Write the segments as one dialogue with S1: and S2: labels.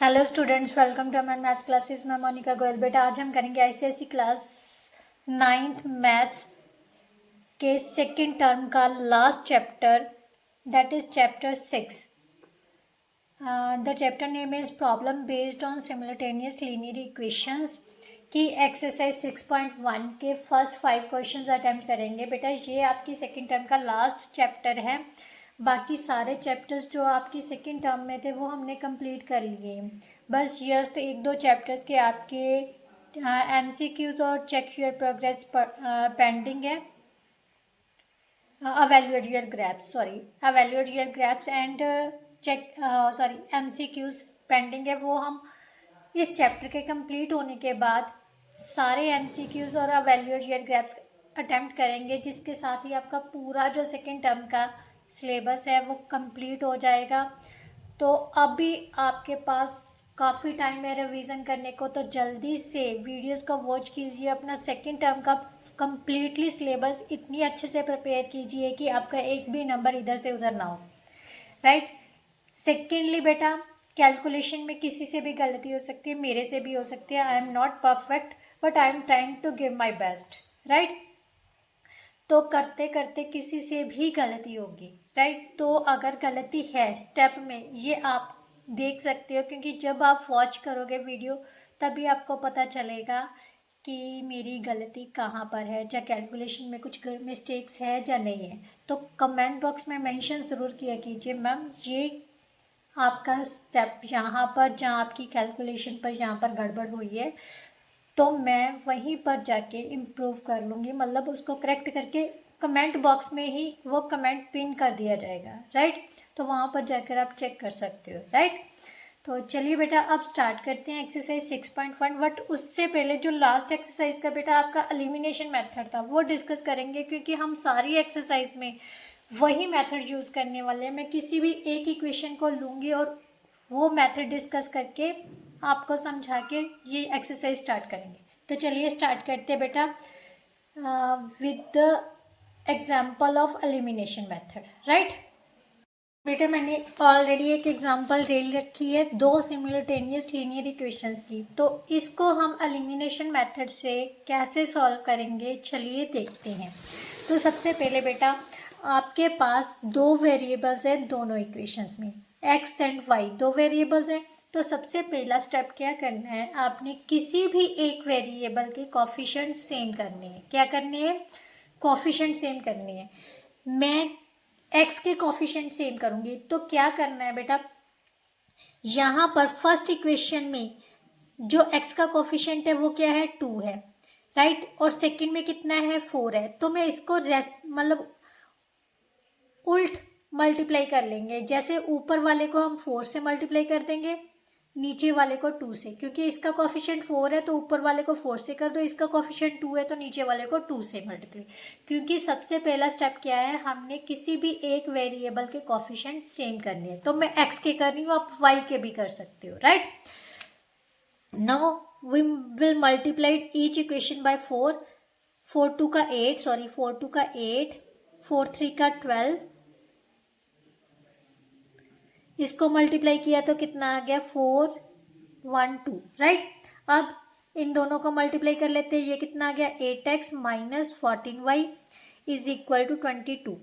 S1: Hello students, welcome to Aman maths classes. मैं मोनिका गोयल। बेटा आज हम करेंगे आईसीएसई क्लास 9th मैथ्स के सेकंड टर्म का last chapter, that is chapter 6। The chapter name is problem based on simultaneous linear equations की exercise 6.1 के first 5 questions attempt करेंगे। बेटा ये आपकी सेकंड टर्म का लास्ट चैप्टर है। बाकी सारे चैप्टर्स जो आपकी सेकंड टर्म में थे वो हमने कंप्लीट कर लिए। बस जस्ट एक दो चैप्टर्स के आपके एमसीक्यूज और चेक योर प्रोग्रेस पेंडिंग है। evaluate your grabs and check MCQs pending है। वो हम इस चैप्टर के कंप्लीट होने के बाद सारे MCQs और evaluate your grabs अटेम्प्ट करेंगे, जिसके साथ ही आपका पूरा जो सेकेंड टर्म का सिलेबस है वो कंप्लीट हो जाएगा। तो अभी आपके पास काफ़ी टाइम है रिवीजन करने को, तो जल्दी से वीडियोस को वॉच कीजिए। अपना सेकेंड टर्म का कंप्लीटली सिलेबस इतनी अच्छे से प्रिपेयर कीजिए कि आपका एक भी नंबर इधर से उधर ना हो, राइट। सेकेंडली बेटा, कैलकुलेशन में किसी से भी गलती हो सकती है, मेरे से भी हो सकती है। I am not perfect but I am trying to give my best, right. तो करते करते किसी से भी गलती होगी, राइट। तो अगर गलती है स्टेप में, ये आप देख सकते हो, क्योंकि जब आप वॉच करोगे वीडियो तभी आपको पता चलेगा कि मेरी गलती कहाँ पर है, या कैलकुलेशन में कुछ मिस्टेक्स है या नहीं है। तो कमेंट बॉक्स में मेंशन ज़रूर किया कीजिए, मैम ये आपका स्टेप यहाँ पर, जहाँ आपकी कैलकुलेशन पर यहाँ पर गड़बड़ हुई है, तो मैं वहीं पर जाके इम्प्रूव कर लूँगी। मतलब उसको करेक्ट करके कमेंट बॉक्स में ही वो कमेंट पिन कर दिया जाएगा, राइट। तो वहाँ पर जाकर आप चेक कर सकते हो, राइट। तो चलिए बेटा अब स्टार्ट करते हैं एक्सरसाइज 6.1। बट उससे पहले जो लास्ट एक्सरसाइज का बेटा आपका एलिमिनेशन मेथड था वो डिस्कस करेंगे, क्योंकि हम सारी एक्सरसाइज में वही मेथड यूज़ करने वाले हैं। मैं किसी भी एक इक्वेशन को लूँगी और वो मेथड डिस्कस करके आपको समझा के ये एक्सरसाइज स्टार्ट करेंगे। तो चलिए स्टार्ट करते हैं बेटा with the example of elimination method, right. बेटा मैंने ऑलरेडी एक एग्जांपल ले रखी है, दो सिमुलेटेनियस लीनियर इक्वेशंस की। तो इसको हम एलिमिनेशन मेथड से कैसे सॉल्व करेंगे, चलिए देखते हैं। तो सबसे पहले बेटा आपके पास दो वेरिएबल्स हैं दोनों इक्वेशंस में, x एंड y दो वेरिएबल्स हैं। तो सबसे पहला स्टेप क्या करना है, आपने किसी भी एक वेरिएबल के कोफिशिएंट सेम करने हैं। क्या करने हैं? कोफिशिएंट सेम करने हैं। मैं x के कोफिशिएंट सेम करूंगी, तो क्या करना है बेटा, यहाँ पर फर्स्ट इक्वेशन में जो x का कोफिशिएंट है वो क्या है, 2 है, राइट। और सेकंड में कितना है, 4 है। तो मैं इसको मतलब उल्ट मल्टीप्लाई कर लेंगे। जैसे ऊपर वाले को हम 4 से मल्टीप्लाई कर देंगे, नीचे वाले को 2 से, क्योंकि इसका कोफिशिएंट 4 है तो ऊपर वाले को 4 से कर दो, इसका कोफिशिएंट 2 है तो नीचे वाले को 2 से मल्टीप्लाई। क्योंकि सबसे पहला स्टेप क्या है, हमने किसी भी एक वेरिएबल के कोफिशिएंट सेम करने हैं। तो मैं x के कर रही हूँ, आप y के भी कर सकते हो, right. Now we will multiply each equation by 4। 4 2 का 8, 4 3 का 12, इसको मल्टीप्लाई किया तो कितना आ गया, 4 1 2, राइट। अब इन दोनों को मल्टीप्लाई कर लेते हैं, ये कितना आ गया, 8x minus 14y is equal to 22,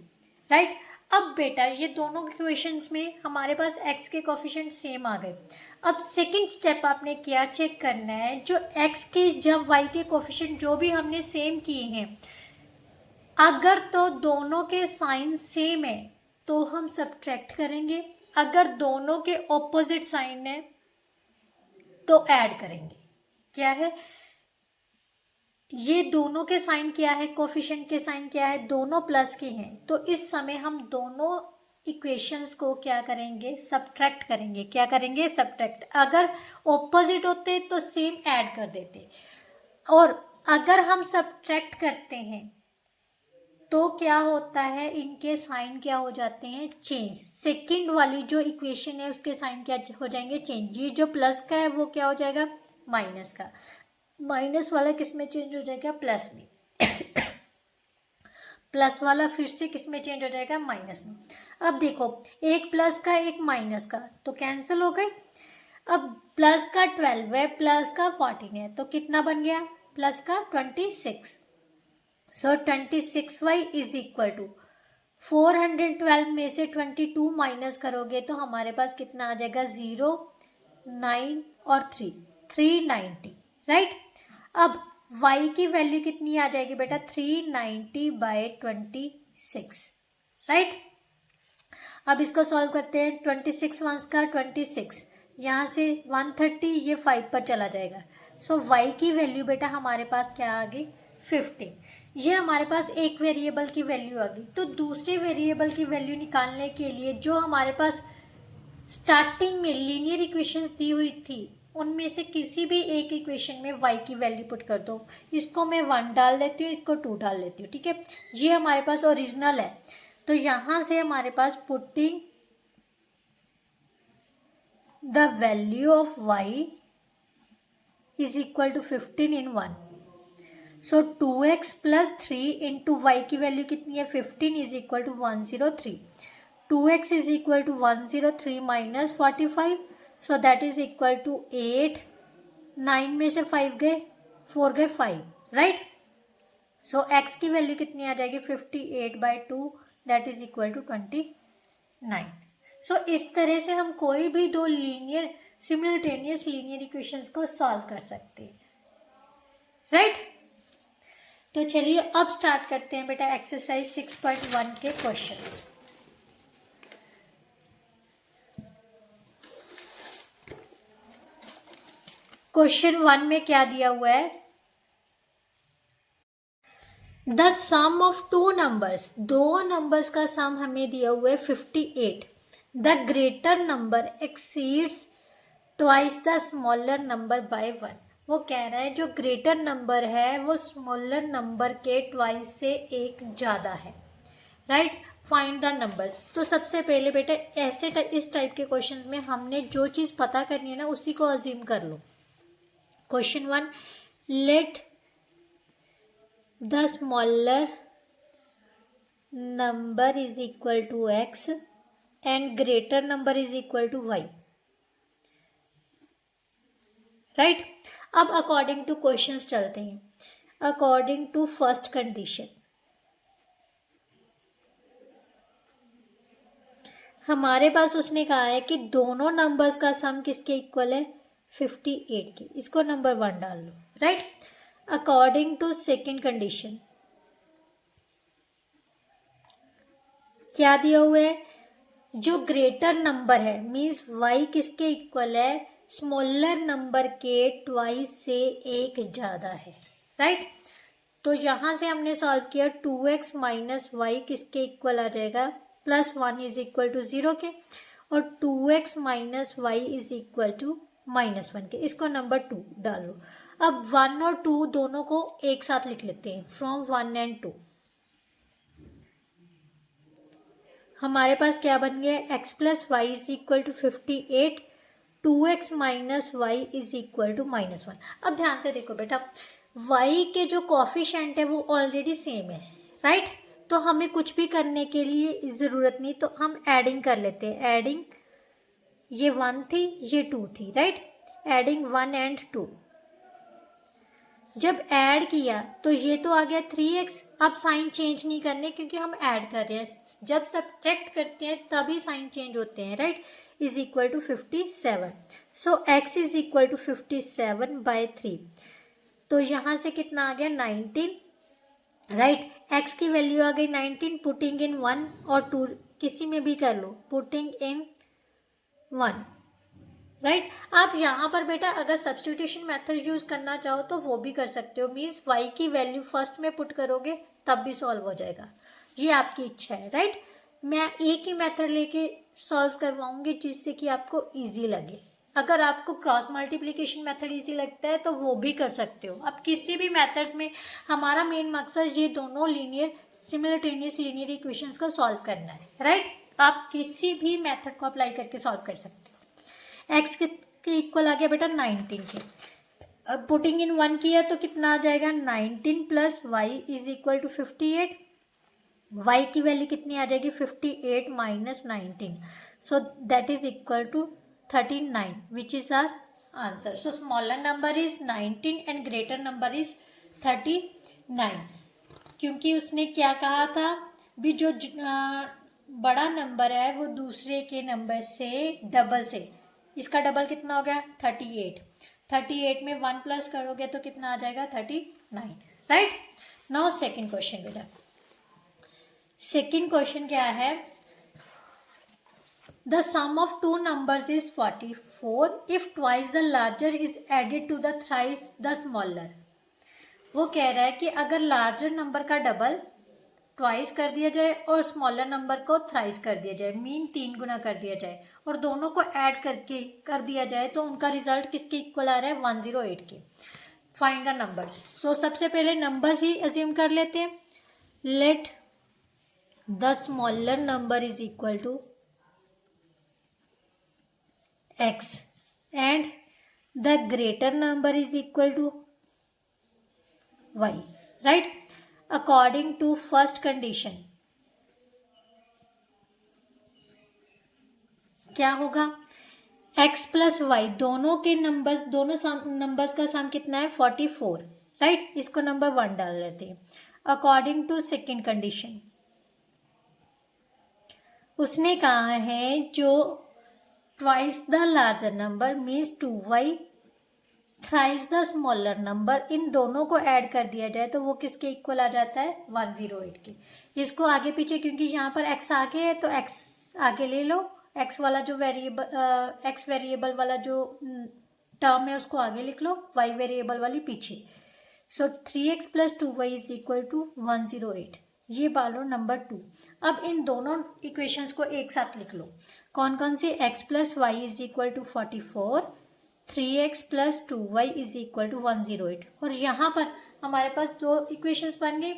S1: right. अब बेटा ये दोनों इक्वेशंस में हमारे पास x के कोफिशिएंट सेम आ गए। अब सेकंड स्टेप आपने क्या चेक करना है, जो x के जब y के कोफिशिएंट जो भी हमने सेम किए हैं, अगर तो दोनों के साइन सेम है तो हम सब्ट्रैक्ट करेंगे, अगर दोनों के ऑपोजिट साइन है तो ऐड करेंगे। क्या है ये, दोनों के साइन क्या है, कोफिशिएंट के साइन क्या है, दोनों प्लस के हैं। तो इस समय हम दोनों इक्वेशंस को क्या करेंगे, सब्ट्रैक्ट करेंगे। क्या करेंगे, सब्ट्रैक्ट। अगर ऑपोजिट होते तो सेम ऐड कर देते, और अगर हम सब्ट्रैक्ट करते हैं तो क्या होता है, इनके साइन क्या हो जाते हैं, चेंज। सेकंड वाली जो इक्वेशन है उसके साइन क्या हो जाएंगे, चेंज। ये जो प्लस का है वो क्या हो जाएगा, माइनस का। माइनस वाला किस में चेंज हो जाएगा, प्लस में। प्लस वाला फिर से किस में चेंज हो जाएगा, माइनस में। अब देखो एक प्लस का एक माइनस का तो कैंसिल हो गए। अब प्लस का 12 है, प्लस का 14 है, तो कितना बन गया? प्लस का 26। सो 26y इज इक्वल टू 412 में से 22 माइनस करोगे तो हमारे पास कितना आ जाएगा? 0, 9 और 3, 390, राइट। अब y की वैल्यू कितनी आ जाएगी बेटा? 390/26, राइट। अब इसको सॉल्व करते हैं। 26 वंस का 26, यहाँ से 130, ये 5 पर चला जाएगा। सो y की वैल्यू बेटा हमारे पास क्या आ गई? 15। ये हमारे पास एक वेरिएबल की वैल्यू आ गई। तो दूसरे वेरिएबल की वैल्यू निकालने के लिए जो हमारे पास स्टार्टिंग में लीनियर इक्वेशंस दी हुई थी, उनमें से किसी भी एक इक्वेशन में y की वैल्यू पुट कर दो। इसको मैं 1 डाल देती हूँ, इसको 2 डाल लेती हूँ, ठीक है। ये हमारे पास ओरिजिनल है, तो यहाँ से हमारे पास putting the value of y is equal to 15 in 1। So 2x plus 3 into y की वैल्यू कितनी है? 15 is equal to 103। 2x is equal to 103 minus 45, so that is equal to 8। 9 में से 5 गए, 4 गए 5, राइट। सो x की value कितनी आ जाएगी? 58/2, that is equal to 29। So इस तरह से हम कोई भी दो लीनियर सिमिल्टेनियस लीनियर इक्वेशंस को सॉल्व कर सकते हैं, राइट। तो चलिए अब स्टार्ट करते हैं बेटा एक्सरसाइज 6.1 के क्वेश्चंस। क्वेश्चन 1 में क्या दिया हुआ है? The sum of two numbers, दो नंबर्स का सम हमें दिया हुआ है 58। The greater number exceeds twice the smaller number by 1। वो कह रहा है जो ग्रेटर नंबर है वो स्मॉलर नंबर के ट्वाइस से एक ज़्यादा है, राइट। Find the numbers. तो सबसे पहले बेटा ऐसे इस टाइप के क्वेश्चन में हमने जो चीज़ पता करनी है ना उसी को अज्यूम कर लो। Question 1, let the smaller number is equal to x and greater number is equal to y, right. अब अकॉर्डिंग टू क्वेश्चंस चलते हैं। अकॉर्डिंग टू फर्स्ट कंडीशन, हमारे पास उसने कहा है कि दोनों नंबर्स का सम किसके इक्वल है? 58 के। इसको नंबर 1 डाल लो, right. According to second condition क्या दिया हुआ है? जो ग्रेटर नंबर है मीन्स y किसके इक्वल है? स्मॉलर नंबर के ट्वाइस से एक ज़्यादा है, राइट। तो यहाँ से हमने सॉल्व किया 2x माइनस वाई किसके इक्वल आ जाएगा? प्लस 1 इज इक्वल टू 0 के, और 2x minus y is equal to minus 1 के। इसको नंबर 2 डालो। अब 1 और 2 दोनों को एक साथ लिख लेते हैं, फ्रॉम 1 एंड 2। हमारे पास क्या बन गया? x plus y is equal to 58, 2x minus y is equal to -1। अब ध्यान से देखो बेटा, y के जो कॉफिशेंट है वो ऑलरेडी सेम है, राइट। तो हमें कुछ भी करने के लिए ज़रूरत नहीं, तो हम एडिंग कर लेते हैं। एडिंग, ये 1 थी, ये 2 थी, राइट। एडिंग 1 एंड 2, जब ऐड किया तो ये तो आ गया 3x। अब साइन चेंज नहीं करने क्योंकि हम ऐड कर रहे हैं। जब सब्ट्रैक्ट करते हैं तभी साइन चेंज होते हैं, right. Is equal to 57। So x is equal to 57/3। तो यहाँ से कितना आ गया? 19, राइट। x की वैल्यू आ गई 19। पुटिंग इन 1 और 2 किसी में भी कर लो, पुटिंग इन 1, राइट। आप यहाँ पर बेटा अगर सब्स्टिट्यूशन मेथड यूज करना चाहो तो वो भी कर सकते हो। मीन्स y की वैल्यू फर्स्ट में पुट करोगे तब भी सॉल्व हो जाएगा, ये आपकी इच्छा है, राइट। मैं एक ही मेथड लेके सॉल्व करवाऊंगी जिससे कि आपको इजी लगे। अगर आपको क्रॉस मल्टीप्लिकेशन मेथड इजी लगता है तो वो भी कर सकते हो। अब किसी भी मेथड्स में हमारा मेन मकसद ये दोनों लीनियर सिमिल्टेनियस लीनियर इक्वेशंस को सॉल्व करना है, राइट। आप किसी भी मेथड को अप्लाई करके सॉल्व कर सकते हो। x के इक्वल आ गया बेटा 19 के। अब पुटिंग इन 1 किया तो कितना आ जाएगा? 19 plus y is equal to 58। y की वैल्यू कितनी आ जाएगी? 58 minus 19, so that is equal to 39, which is our answer. So smaller number is 19 and greater number is 39. क्योंकि उसने क्या कहा था, भी जो बड़ा नंबर है वो दूसरे के नंबर से डबल से, इसका डबल कितना हो गया 38. 38 में 1 प्लस करोगे तो कितना आ जाएगा 39. राइट. नाउ सेकेंड क्वेश्चन बेटा. सेकेंड क्वेश्चन क्या है, the sum of two numbers is 44 if twice the larger is added to the thrice the smaller. वो कह रहा है कि अगर लार्जर नंबर का डबल ट्वाइस कर दिया जाए और स्मॉलर नंबर को थ्राइस कर दिया जाए, मीन 3 गुना कर दिया जाए, और दोनों को ऐड करके कर दिया जाए तो उनका रिजल्ट किसके इक्वल आ रहा है 108 के. Find the numbers. सो सबसे पहले नंबर्स ही अज्यूम कर लेते हैं. Let the smaller number is equal to x and the greater number is equal to y. Right. According to first condition क्या होगा, x प्लस वाई दोनों के नंबर्स, दोनों नंबर्स का सम कितना है 44. राइट. इसको नंबर 1 डाल लेते हैं. अकॉर्डिंग टू सेकेंड कंडीशन उसने कहा है जो twice the larger number means 2y thrice the smaller number, इन दोनों को ऐड कर दिया जाए तो वो किसके इक्वल आ जाता है 108 के. इसको आगे पीछे, क्योंकि यहाँ पर x आगे है तो x आगे ले लो, x वाला जो x वेरिएबल वाला जो टर्म है उसको आगे लिख लो, y वेरिएबल वाली पीछे. So 3x plus 2y is equal to 108. ये पालो नंबर 2. अब इन दोनों इक्वेशंस को एक साथ लिख लो. कौन कौन सी, x plus y is equal to 44, 3x plus 2y is equal to 108. और यहाँ पर हमारे पास दो इक्वेशंस बन गई.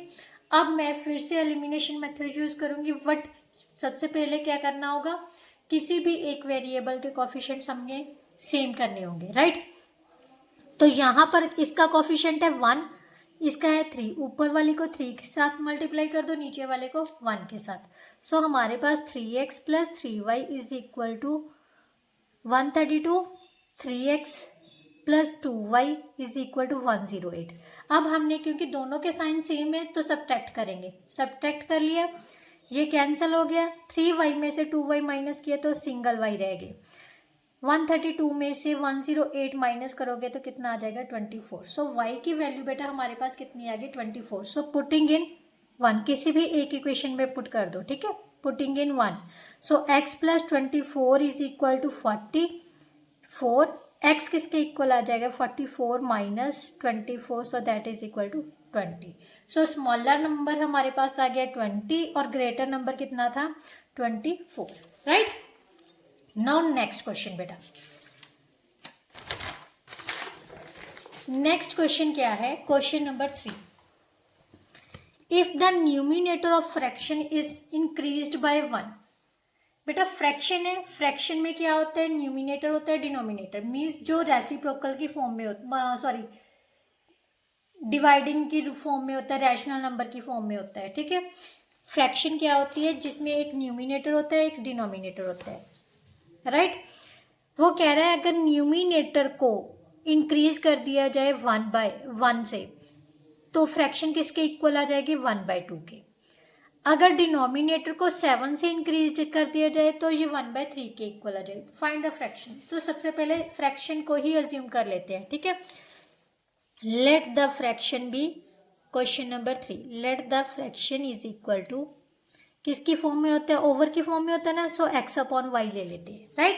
S1: अब मैं फिर से एलिमिनेशन मेथड यूज करूँगी, बट सबसे पहले क्या करना होगा, किसी भी एक वेरिएबल के कोफिशिएंट्स हमने सेम करने होंगे. राइट. तो यहाँ पर इसका कोफिशिएंट है 1, इसका है 3. ऊपर वाली को 3 के साथ मल्टीप्लाई कर दो, नीचे वाले को 1 के साथ. सो हमारे पास 3x plus 3y is equal to 132, 3x plus 2y is equal to 108. अब हमने क्योंकि दोनों के साइन सेम है तो सब्ट्रैक्ट करेंगे. सब्ट्रैक्ट कर लिया, ये कैंसिल हो गया. 3y में से 2y माइनस किया तो सिंगल y रह गए. 132 में से 108 माइनस करोगे तो कितना आ जाएगा 24. सो y की वैल्यू बेटा हमारे पास कितनी आ गई 24. सो पुटिंग इन 1, किसी भी एक इक्वेशन में पुट कर दो. ठीक है. Putting in 1. So x plus 24 is equal to 44. x किसके इक्वल आ जाएगा 44 minus 24, so that is equal to 20. So smaller number हमारे पास आ गया 20 और ग्रेटर नंबर कितना था 24. राइट. नाउ नेक्स्ट क्वेश्चन बेटा. नेक्स्ट क्वेश्चन क्या है, question number 3. If the numerator of fraction is increased bye 1. बेटा फ्रैक्शन है, फ्रैक्शन में क्या होता है, न्यूमिनेटर होता है, डिनोमिनेटर. मीन्स जो रेसिप्रोकल की फॉर्म में होता, सॉरी डिवाइडिंग की फॉर्म में होता है, रैशनल नंबर की फॉर्म में होता है. ठीक है. फ्रैक्शन क्या होती है, जिसमें एक न्यूमिनेटर होता है, एक डिनोमिनेटर होता है. राइट. वो कह रहा है अगर न्यूमिनेटर को इंक्रीज कर दिया जाए 1/1 से तो फ्रैक्शन किसके इक्वल आ जाएगी 1/2 के. अगर डिनोमिनेटर को 7 से इंक्रीज कर दिया जाए तो ये 1/3 के इक्वल आ जाएगी. Find the fraction. तो सबसे पहले फ्रैक्शन को ही अज्यूम कर लेते हैं. ठीक है. Let the fraction B, question number 3, let the fraction is equal to, किसकी फॉर्म में होता है, ओवर की फॉर्म में होता है ना. सो x अपॉन वाई ले लेते हैं. Right.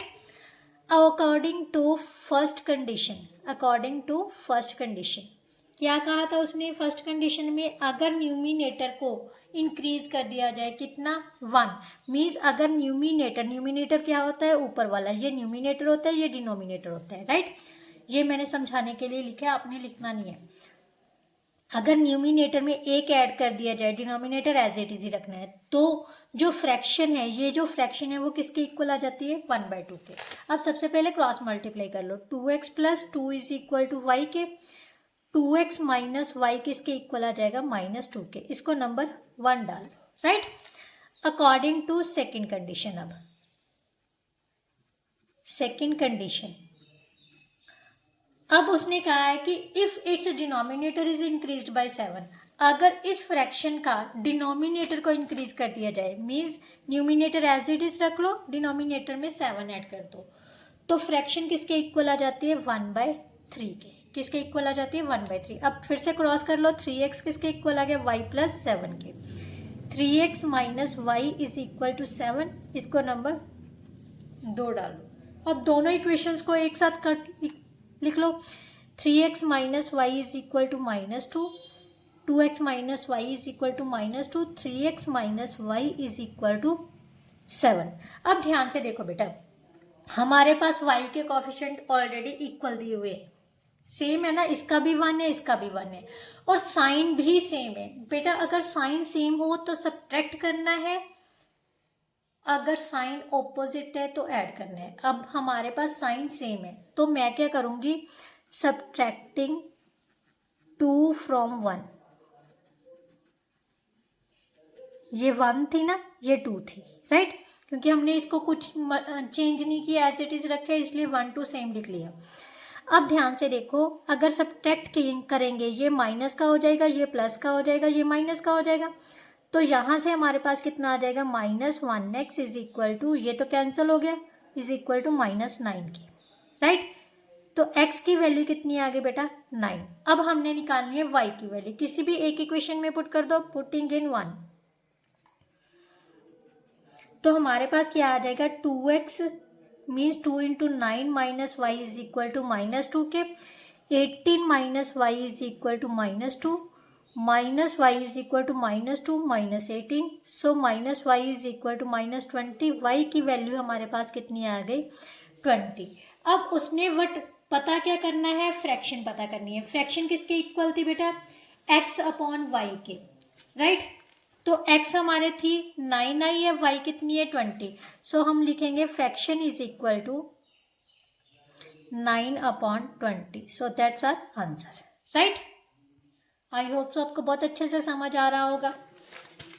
S1: According to first condition, according to first condition क्या कहा था उसने फर्स्ट कंडीशन में, अगर न्यूमिनेटर को इंक्रीज कर दिया जाए कितना 1. मीन्स अगर न्यूमिनेटर क्या होता है ऊपर वाला, ये न्यूमिनेटर होता है, ये डिनोमिनेटर होता है. राइट. ये मैंने समझाने के लिए लिखा है, आपने लिखना नहीं है. अगर न्यूमिनेटर में एक ऐड कर दिया जाए, डिनोमिनेटर एज इट इज ही रखना है, तो जो फ्रैक्शन है, ये जो फ्रैक्शन है वो किसके इक्वल आ जाती है 1/2 के. अब सबसे पहले क्रॉस मल्टीप्लाई कर लो. 2x plus 2 is equal to y के. 2x माइनस वाई किसके इक्वल आ जाएगा -2 के. इसको नंबर 1 डाल. Right. According to second condition, अब सेकेंड कंडीशन अब उसने कहा है कि if its denominator is increased by 7, अगर इस फ्रैक्शन का डिनोमिनेटर को इंक्रीज कर दिया जाए, means numerator as it is रख लो, डिनोमिनेटर में 7 ऐड कर दो, तो फ्रैक्शन किसके इक्वल आ जाती है 1/3 के। किसके इक्वल आ जाती है 1/3। अब फिर से क्रॉस कर लो, 3x किसके इक्वल आ गया y + 7 के। 3x - y is equal to 7, इसको नंबर 2 डालो। अब दोनों इक्वेशंस को एक साथ कट लिख लो। 3x - y is equal to -2, 2x - y is equal to -2, 3x - y is equal to 7। अब ध्यान से देखो बेटा, हमारे पास y के कोफिशिएंट ऑलरेडी इक्वल दिए हुए हैं, सेम है ना, इसका भी 1 है, इसका भी 1 है, और साइन भी सेम है। बेटा अगर साइन सेम हो तो सब्ट्रैक्ट करना है, अगर साइन ऑपोजिट है तो ऐड करना है। अब हमारे पास साइन सेम है तो मैं क्या करूंगी, सब्ट्रैक्टिंग 2 from 1, ये 1 थी ना, ये 2 थी, राइट, क्योंकि हमने इसको कुछ चेंज नहीं किया, एज इट इज रखे, इसलिए 1 2 सेम लिख लिया। अब ध्यान से देखो, अगर सब्ट्रैक्ट करेंगे, ये माइनस का हो जाएगा, ये प्लस का हो जाएगा, ये माइनस का हो जाएगा, तो यहाँ से हमारे पास कितना आ जाएगा, -1x इज इक्वल टू, ये तो कैंसिल हो गया, इज इक्वल टू -9 के, राइट। तो x की वैल्यू कितनी आ गई बेटा 9। अब हमने निकालनी है y की वैल्यू, किसी भी एक इक्वेशन में पुट कर दो, पुटिंग इन 1, तो हमारे पास क्या आ जाएगा, 2x means 2 × 9 - y is equal to -2 के, 18 - y is equal to -2, -y is equal to -2 -18, so -y is equal to -20। y की वैल्यू हमारे पास कितनी आ गई 20। अब उसने पता क्या करना है, फ्रैक्शन पता करनी है। फ्रैक्शन किसके इक्वल थी बेटा, x/y के, राइट। तो x हमारे थी 9 आई है, y कितनी है 20, सो हम लिखेंगे fraction is equal to 9/20, so that's our answer, right. I hope so आपको बहुत अच्छे से समझ आ रहा होगा।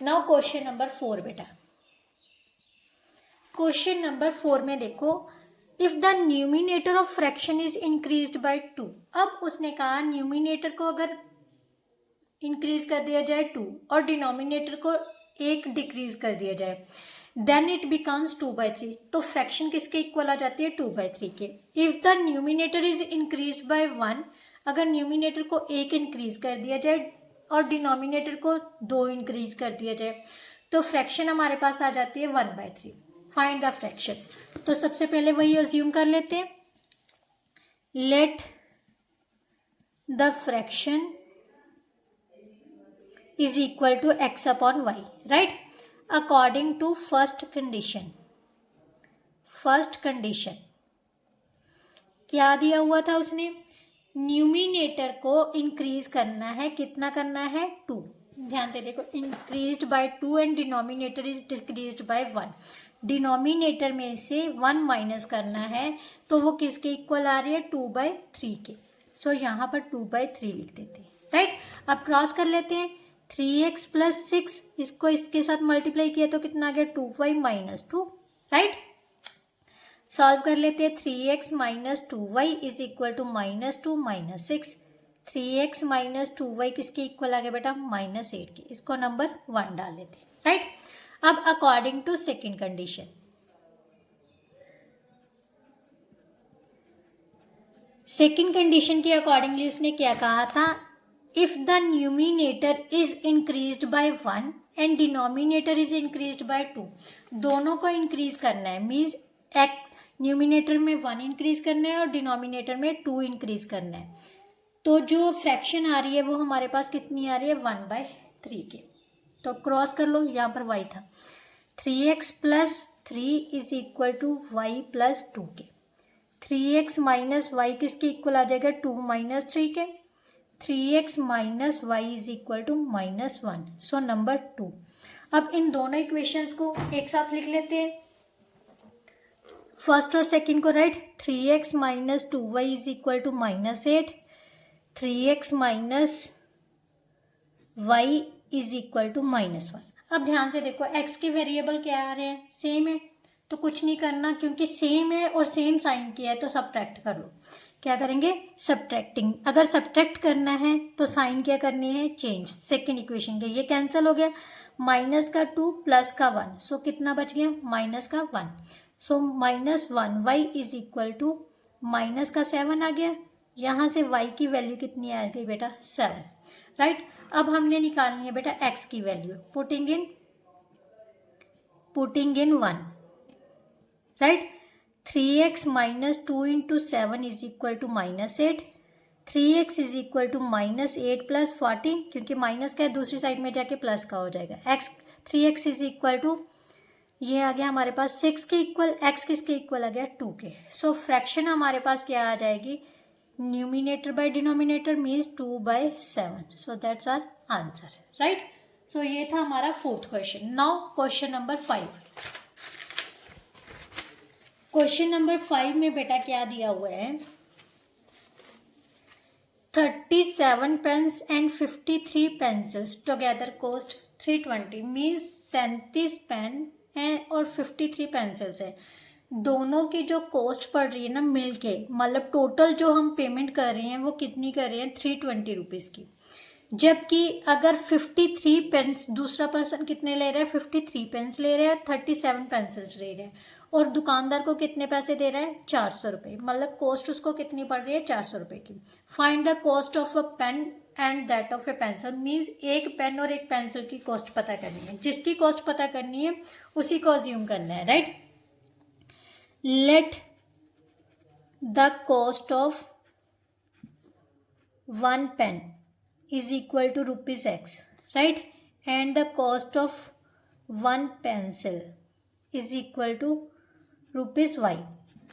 S1: नाउ क्वेश्चन नंबर 4 बेटा, क्वेश्चन नंबर 4 में देखो, if the numerator of fraction is increased bye 2। अब उसने कहा न्यूमिनेटर को अगर इंक्रीज कर दिया जाए 2 और डिनोमिनेटर को 1 डिक्रीज कर दिया जाए, देन इट बिकम्स 2/3, तो फ्रैक्शन किसके इक्वल आ जाती है 2/3 के। If the numerator is increased bye 1, अगर न्यूमिनेटर को 1 इंक्रीज कर दिया जाए और डिनोमिनेटर को 2 इंक्रीज कर दिया जाए, तो फ्रैक्शन हमारे पास आ जाती है 1/3। Find the fraction. तो सबसे पहले वही अज्यूम कर लेते हैं, let the fraction is equal to x/y, right, according to first condition। First condition क्या दिया हुआ था उसने, न्यूमिनेटर को इंक्रीज करना है, कितना करना है 2। ध्यान से देखो, increased by 2 and denominator is decreased bye 1। Denominator में से 1 माइनस करना है, तो वो किसके इक्वल आ रही है 2/3 के। सो यहाँ पर 2/3 लिख देते हैं, राइट। अब क्रॉस कर लेते हैं, 3x + 6, इसको इसके साथ मल्टीप्लाई किया तो कितना आ गया 2y - 2, राइट। सॉल्व कर लेते हैं, 3x - 2y is equal to -2 - 6। 3x - 2y किसके इक्वल आ गया बेटा -8 के, इसको नंबर 1 डाल लेते हैं, राइट। अब according to second condition, second condition के अकॉर्डिंगली उसने क्या कहा था, if the numerator is increased by 1 and denominator is increased by 2, दोनों को इंक्रीज करना है, मीन्स न्यूमिनेटर में 1 इंक्रीज करना है और डिनोमिनेटर में 2 इंक्रीज करना है, तो जो फ्रैक्शन आ रही है वो हमारे पास कितनी आ रही है 1/3 के। तो क्रॉस कर लो, यहाँ पर y था, 3x + 3 is equal to y + 2 के। 3x - y किसके इक्वल आ जाएगा 2 - 3 के। 3x - y is equal to -1, so number 2। अब इन दोनों इक्वेशंस को एक साथ लिख लेते हैं, फर्स्ट और सेकंड को, right. 3x - 2y is equal to -8, 3x - y is equal to -1। अब ध्यान से देखो, x के वेरिएबल क्या आ रहे हैं, सेम है, तो कुछ नहीं करना, क्योंकि सेम है और सेम साइन किया है तो सब्ट्रैक्ट कर लो। क्या करेंगे, सब्ट्रैक्टिंग। अगर सब्ट्रैक्ट करना है तो साइन क्या करनी है, चेंज। सेकेंड इक्वेशन के ये कैंसिल हो गया, माइनस का 2 प्लस का 1, सो कितना बच गया, माइनस का 1। सो -1 y is equal to minus का 7 आ गया। यहाँ से y की वैल्यू कितनी आ गई बेटा, 7, राइट। अब हमने निकालनी है बेटा x की value, putting in 1, right. 3x minus 2 into 7 is equal to -8, 3x is equal to -8 plus 14, क्योंकि माइनस का है दूसरी साइड में जाके प्लस का हो जाएगा। 3x इज इक्वल टू ये आ गया हमारे पास 6 के इक्वल, x किसके इक्वल आ गया, 2 के। सो फ्रैक्शन हमारे पास क्या आ जाएगी, numerator by denominator means 2/7। So that's our answer, right. So ये था हमारा fourth question. Now question number 5। Question number 5 में बेटा क्या दिया हुआ है, 37 pens and 53 pencils together cost 320, means 37 pen है और 53 पेंसिल्स है। दोनों की जो कॉस्ट पड़ रही है ना मिलके, मतलब टोटल जो हम पेमेंट कर रहे हैं वो कितनी कर रहे हैं, 320 रुपीज़ की। जबकि अगर 53 पेन्स, दूसरा पर्सन कितने ले रहा है, 53 पेन्स ले रहा है, 37 पेंसिल्स ले रहा है, और दुकानदार को कितने पैसे दे रहा है, 400 रुपये। मतलब कॉस्ट उसको कितनी पड़ रही है, 400 रुपये की। Find the cost of a pen and that of a pencil, means एक पेन और एक पेंसिल की कॉस्ट पता करनी है। जिसकी कॉस्ट पता करनी है उसी को अज्यूम करना है, right. Let the cost of 1 pen is equal to ₹x, right, and the cost of 1 pencil is equal to ₹y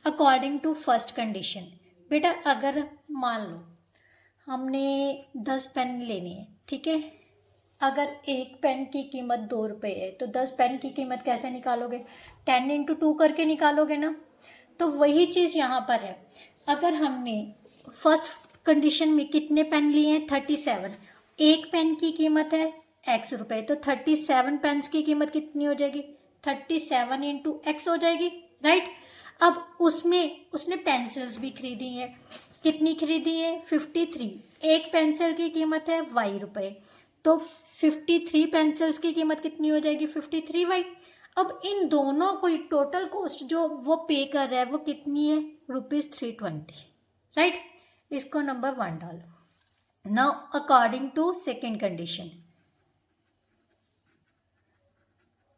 S1: according to first condition। बेटा अगर मान लो हमने 10 पेन लेने हैं, ठीक है, अगर एक पेन की कीमत 2 रुपये है तो 10 पेन की कीमत कैसे निकालोगे, 10 इंटू 2 करके निकालोगे ना। तो वही चीज़ यहाँ पर है। अगर हमने फर्स्ट कंडीशन में कितने पेन लिए हैं, 37, एक पेन की कीमत है x रुपये, तो 37 पेन्स की कीमत कितनी हो जाएगी, 37 इंटू x हो जाएगी, राइट। अब उसमें उसने पेंसिल्स भी खरीदी हैं, कितनी खरीदी है, 53। एक पेंसिल की कीमत है y रुपये, तो 53 पेंसिल्स की कीमत कितनी हो जाएगी, 53y। अब इन दोनों को टोटल कॉस्ट जो वो पे कर रहा है वो कितनी है, ₹320, राइट। इसको नंबर 1 डालो। Now according to second condition,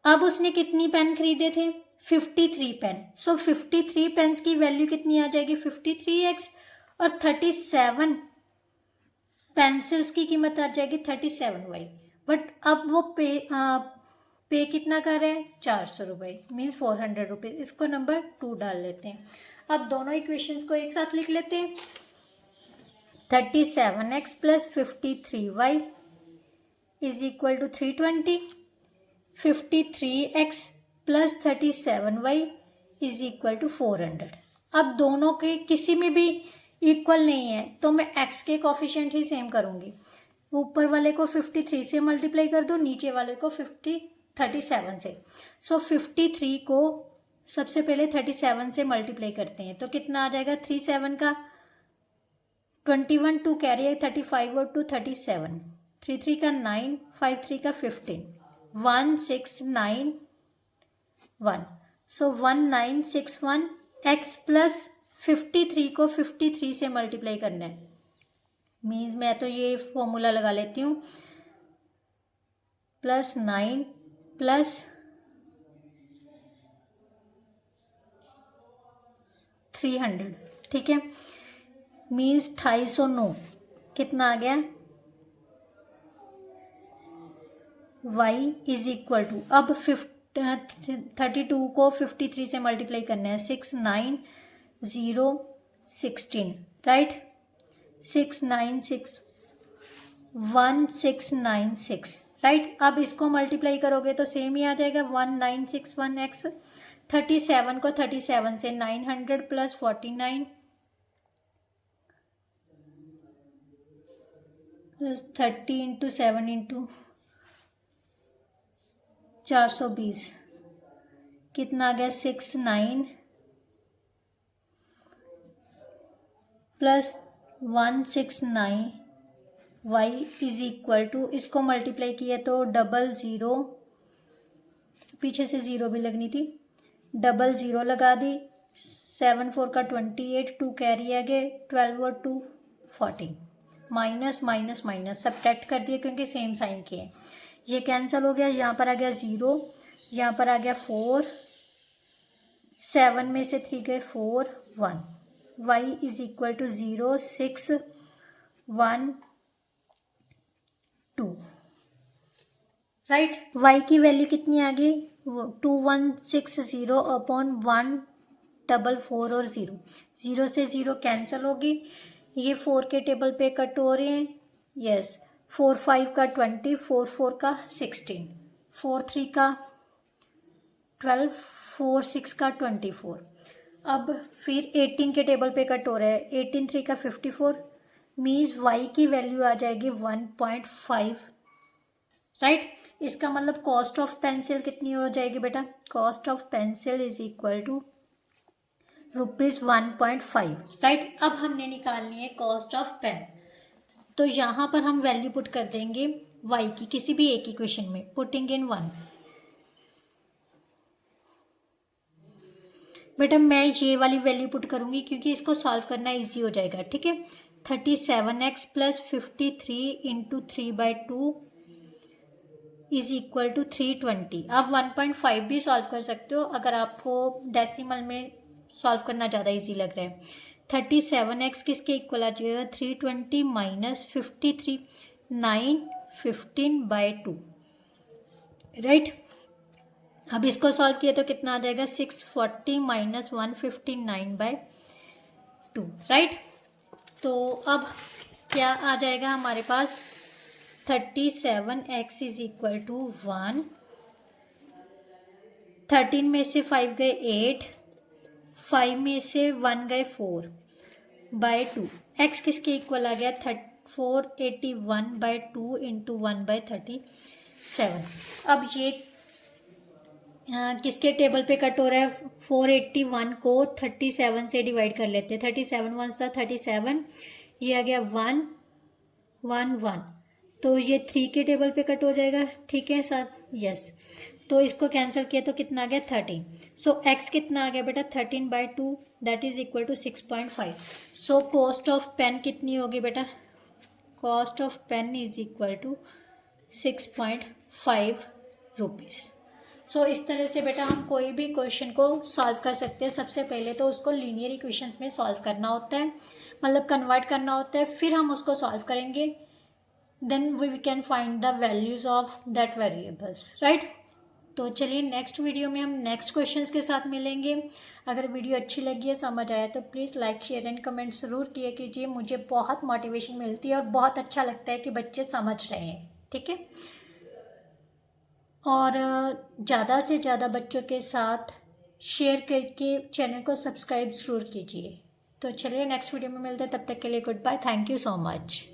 S1: अब उसने कितनी पेन खरीदे थे, 53 पेन। सो 53 पेन्स की वैल्यू कितनी आ जाएगी, 53x, और 37 पेंसिल्स की कीमत आ जाएगी 37y। बट अब वो पे कितना कर रहे हैं, 400 रुपये, मीन्स 400 रुपीज़। इसको नंबर 2 डाल लेते हैं। अब दोनों इक्वेशंस को एक साथ लिख लेते हैं। 37x plus 53y is equal to 320, 53x plus 37y is equal to 400। अब दोनों के किसी में भी इक्वल नहीं है तो मैं x के कोफिशिएंट ही सेम करूँगी। ऊपर वाले को 53 से मल्टीप्लाई कर दो, नीचे वाले को 37 से। सो 53 को सबसे पहले 37 से मल्टीप्लाई करते हैं तो कितना आ जाएगा, 37 का 21, 2 कैरी है 35 और 2 37, 33 का 9, 53 का 15, 1691। सो 1961 x प्लस 53 को 53 से मल्टीप्लाई करना है। मीन्स मैं तो ये फॉर्मूला लगा लेती हूँ, +9 प्लस 300, ठीक है, मीन्स 250 कितना आ गया, y इज इक्वल टू, अब 32 को 53 से मल्टीप्लाई करना है, 69016, राइट, 1696, राइट। अब इसको मल्टीप्लाई करोगे तो सेम ही आ जाएगा, 1961x। 37 को 37 से 900 प्लस 49 प्लस 30 इंटू 7 इंटू 420 कितना आ गया, 69 plus 169 y is equal to, इसको मल्टीप्लाई किया तो 00, पीछे से 0 भी लगनी थी, 00 लगा दी, 7 4 का 28, 2 कैरी आ गए, 12 और 2 14, माइनस माइनस माइनस सब्ट्रैक्ट कर दिया क्योंकि सेम साइन के हैं, ये कैंसिल हो गया, यहाँ पर आ गया 0, यहाँ पर आ गया 4, 7 में से 3 गए 4 1, y is equal to 0 6 1 2, right. y की वैल्यू कितनी आ गई, 2160 अपॉन 144 और 0, 0 से 0 कैंसिल होगी, ये 4 के टेबल पे कट हो रहे हैं, यस, 4 5 का 20, 4 4 का 16, 4 3 का 12, 4 6 का 24, अब फिर 18 के टेबल पे कट हो रहा है, 18 3 का 54, मीन्स y की वैल्यू आ जाएगी 1.5, राइट। इसका मतलब कॉस्ट ऑफ पेंसिल कितनी हो जाएगी बेटा, cost of pencil is equal to ₹1.5, right. अब हमने निकालनी है कॉस्ट ऑफ पेन, तो यहाँ पर हम वैल्यू पुट कर देंगे y की किसी भी एक इक्वेशन में, पुटिंग इन 1, बेटा मैं ये वाली वैल्यू पुट करूँगी क्योंकि इसको सॉल्व करना इजी हो जाएगा, ठीक है। 37x plus 53 into 3/2 is equal to 320, आप 1.5 भी सॉल्व कर सकते हो अगर आपको डेसिमल में सॉल्व करना ज़्यादा इजी लग रहा है। 37x किसके इक्वल आ जाएगा, 320 माइनस 53, 9 15/2, राइट। अब इसको सॉल्व किया तो कितना आ जाएगा, 640 माइनस 159/2, राइट। तो अब क्या आ जाएगा हमारे पास, 37x इज इक्वल टू 1, 13 में से 5 गए 8, 5 में से 1 गए 4/2, x किसके इक्वल आ गया, 481/2 इंटू 1/37। अब ये किसके टेबल पे कट हो रहा है, 481 को 37 से डिवाइड कर लेते हैं, 37 1 सा 37, ये आ गया 1 1 1, तो ये 3 के टेबल पे कट हो जाएगा, ठीक है सर, यस। तो इसको कैंसिल किया तो कितना आ गया, 13, सो x कितना आ गया बेटा, 13/2, दैट is equal to 6.5। So cost of pen कितनी होगी बेटा, cost of pen is equal to 6.5 rupees. So इस तरह से बेटा हम कोई भी क्वेश्चन को सॉल्व कर सकते हैं। सबसे पहले तो उसको लीनियर इक्वेशंस में सॉल्व करना होता है, मतलब कन्वर्ट करना होता है, फिर हम उसको सॉल्व करेंगे, then we can find the values of that variables, right. तो चलिए नेक्स्ट वीडियो में हम नेक्स्ट क्वेश्चंस के साथ मिलेंगे। अगर वीडियो अच्छी लगी है, समझ आया, तो please like share and comment ज़रूर किया कीजिए, मुझे बहुत मोटिवेशन मिलती है और बहुत अच्छा लगता है कि बच्चे समझ रहे हैं, ठीक है। और ज़्यादा से ज़्यादा बच्चों के साथ शेयर करके चैनल को सब्सक्राइब ज़रूर कीजिए। तो चलिए नेक्स्ट वीडियो में मिलते हैं, तब तक के लिए good bye, thank you so much.